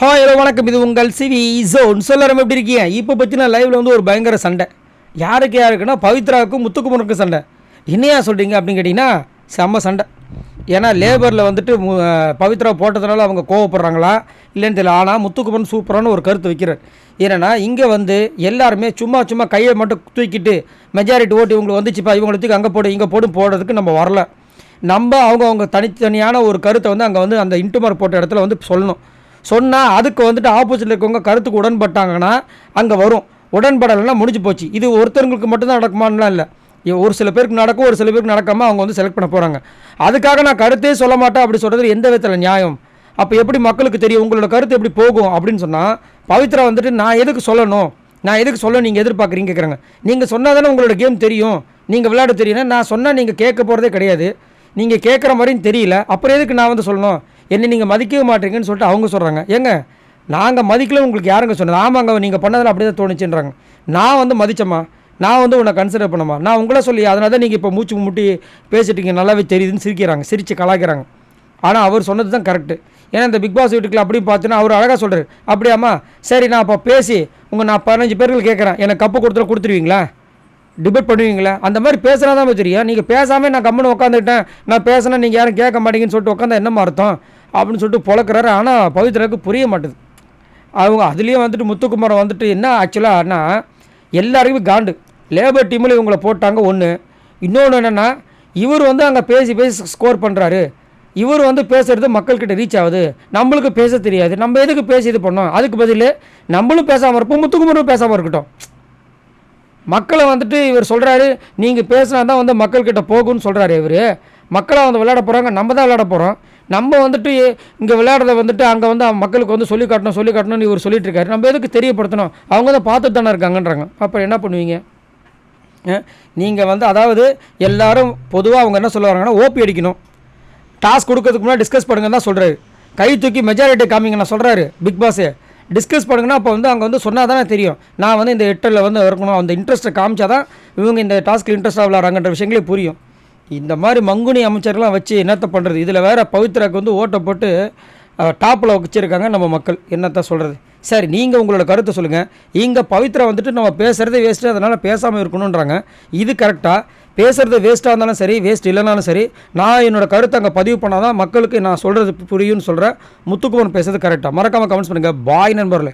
Hi hello வணக்கம். இது உங்கள் சிவி ஜோன். சொல்லறம் எப்படி இருக்கீங்க? இப்போ பற்றின லைவில் வந்து ஒரு பயங்கர சண்டை. யாருக்குன்னா பவித்ராவுக்கும் முத்துக்குமரனுக்கும் சண்டை. என்னையா சொல்கிறீங்க அப்படின்னு கேட்டிங்கன்னா செம்ம சண்டை. ஏன்னா லேபரில் வந்துட்டு பவித்ரா போட்டதுனால அவங்க கோவப்படுறாங்களா இல்லைன்னு தெரியல. ஆனால் முத்துக்குமரன் சூப்பரான ஒரு கருத்து வைக்கிறார். ஏன்னா இங்கே வந்து எல்லாருமே சும்மா கையை மட்டும் தூக்கிட்டு மெஜாரிட்டி ஓட்டு இவங்களுக்கு வந்துச்சுப்பா, இவங்களை தூக்கி அங்கே போடு இங்கே போடுறதுக்கு நம்ம வரல. நம்ம அவங்க தனித்தனியான ஒரு கருத்தை வந்து அங்கே வந்து அந்த இன்டுமார் போட்ட இடத்துல வந்து சொல்லணும். சொன்னால் அதுக்கு வந்துட்டு ஆப்போசிட்டில் இருக்கவங்க கருத்துக்கு உடன்பட்டாங்கன்னா அங்கே வரும். உடன்படலைன்னா முடிஞ்சு போச்சு. இது ஒருத்தருக்கு மட்டும்தான் நடக்குமான்லாம் இல்லை. ஒரு சில பேருக்கு நடக்கும், ஒரு சில பேருக்கு நடக்காமல் அவங்க வந்து செலக்ட் பண்ண போகிறாங்க. அதுக்காக நான் கருத்தே சொல்ல மாட்டேன் அப்படி சொல்கிறது எந்த விதத்தில் நியாயம்? அப்போ எப்படி மக்களுக்கு தெரியும் உங்களோட கருத்து எப்படி போகும் அப்படின்னு சொன்னால், பவித்ரா வந்துட்டு நான் எதுக்கு சொல்லணும், நான் எதுக்கு சொல்ல நீங்கள் எதிர்பார்க்குறீங்க கேட்குறாங்க. நீங்கள் சொன்னால் தானே உங்களோட கேம் தெரியும், நீங்கள் விளையாட தெரியும்னா நான் சொன்னால் நீங்கள் கேட்க போகிறதே கிடையாது, நீங்கள் கேட்குற மாதிரியும் தெரியல, அப்புறம் எதுக்கு நான் வந்து சொல்லணும், என்ன நீங்கள் மதிக்கவே மாட்டீங்கன்னு சொல்லிட்டு அவங்க சொல்கிறாங்க. ஏங்க நாங்கள் மதிக்கல உங்களுக்கு யாருங்க சொன்னது? ஆமாங்க நீங்கள் பண்ணதில் அப்படி தான் தோணுச்சுன்றாங்க. நான் வந்து மதிச்சம்மா, நான் வந்து உன்னை கன்சிடர் பண்ணமா, நான் உங்களே சொல்லி அதனால தான் நீங்கள் இப்போ மூச்சு முட்டி பேசிட்டீங்க நல்லாவே தெரியுதுன்னு சிரித்து கலாய்க்கிறாங்க. ஆனால் அவர் சொன்னது தான் கரெக்டு. ஏன்னா இந்த பிக் பாஸ் வீட்டுக்குள்ள அப்படி பார்த்தீங்கன்னா அவர் அழகாக சொல்கிறார். அப்படியாம்மா சரி நான் அப்போ பேசி நான் 15 பேர்கள் கேட்குறேன், எனக்கு கப்பு கொடுத்துருவீங்களா, டிபேட் பண்ணுவீங்களா? அந்த மாதிரி பேசுனா தான் தெரியும். நீங்கள் பேசாமல் நான் கம்முன்னு உட்காந்துக்கிட்டேன், நான் பேசினா நீங்கள் யாரும் கேட்க மாட்டீங்கன்னு சொல்லிட்டு உட்காந்தா என்னமா அர்த்தம் அப்படின்னு சொல்லிட்டு பொழக்கிறாரு. ஆனால் பவித்ராவுக்கு புரிய மாட்டுது. அவங்க அதுலேயும் வந்துட்டு முத்துக்குமரன் வந்துட்டு என்ன ஆக்சுவலாகனா எல்லாருக்குமே காண்டு. லேபர் டீமில் இவங்களை போட்டாங்க ஒன்று. இன்னொன்று என்னென்னா இவர் வந்து அங்கே பேசி ஸ்கோர் பண்ணுறாரு. இவர் வந்து பேசுகிறது மக்கள்கிட்ட ரீச் ஆகுது, நம்மளுக்கு பேச தெரியாது, நம்ம எதுக்கு பேசி இது பண்ணோம்? அதுக்கு பதில் நம்மளும் பேசாமல் இருப்போம், முத்துக்குமரனும் பேசாமல் இருக்கட்டும். மக்களை வந்துட்டு இவர் சொல்கிறாரு நீங்கள் பேசினா தான் வந்து மக்கள்கிட்ட போகும்னு சொல்கிறாரு. இவர் மக்களை வந்து விளையாட போகிறாங்க, நம்ம தான் விளையாட போகிறோம். நம்ம வந்துட்டு இங்கே விளையாடுறத வந்துட்டு அங்கே வந்து மக்களுக்கு வந்து சொல்லி காட்டணும்னு இவர் சொல்லிட்டு இருக்காரு. நம்ம எதுக்கு தெரியப்படுத்தணும்? அவங்க தான் பார்த்துட்டு தானே இருக்காங்கன்றாங்க. அப்போ என்ன பண்ணுவீங்க நீங்கள் வந்து? அதாவது எல்லோரும் பொதுவாக அவங்க என்ன சொல்ல வராங்கன்னா ஓபி அடிக்கணும், டாஸ்க் கொடுக்கறதுக்கு முன்னாடி டிஸ்கஸ் பண்ணுங்க தான் சொல்கிறாரு. கை தூக்கி மெஜாரிட்டி காமிங்க நான் சொல்கிறாரு பிக் பாஸே. டிஸ்கஸ் பண்ணுங்கன்னா அப்போ வந்து அங்கே வந்து சொன்னால் தானே தெரியும். நான் வந்து இந்த 8 வந்து இருக்கணும், அந்த இன்ட்ரெஸ்ட்டை காமிச்சா தான் இவங்க இந்த டாஸ்க்கில் இன்ட்ரெஸ்ட்டாக விளாட்றாங்கன்ற விஷயங்களே புரியும். இந்த மாதிரி மங்குனி அமைச்சர்லாம் வச்சு என்னத்தை பண்ணுறது? இதில் வேறு பவித்ராவுக்கு வந்து ஓட்டை போட்டு டாப்பில் வச்சுருக்காங்க நம்ம மக்கள். என்னத்தை சொல்கிறது? சரி நீங்கள் உங்களோட கருத்தை சொல்லுங்கள். இங்கே பவித்ரா வந்துட்டு நம்ம பேசுகிறதே வேஸ்ட்டு, அதனால் பேசாமல் இருக்கணுன்றாங்க. இது கரெக்டாக? பேசுகிறது வேஸ்ட்டாக இருந்தாலும் சரி, வேஸ்ட் இல்லைனாலும் சரி, நான் என்னோடய கருத்தை அங்கே பதிவு பண்ணால் தான் மக்களுக்கு நான் சொல்கிறது புரியும்னு சொல்கிறேன். முத்துக்குமரன் பேசுறது கரெக்டாக? மறக்காமல் கமெண்ட்ஸ் பண்ணுங்கள். பாய் நண்பர்களே.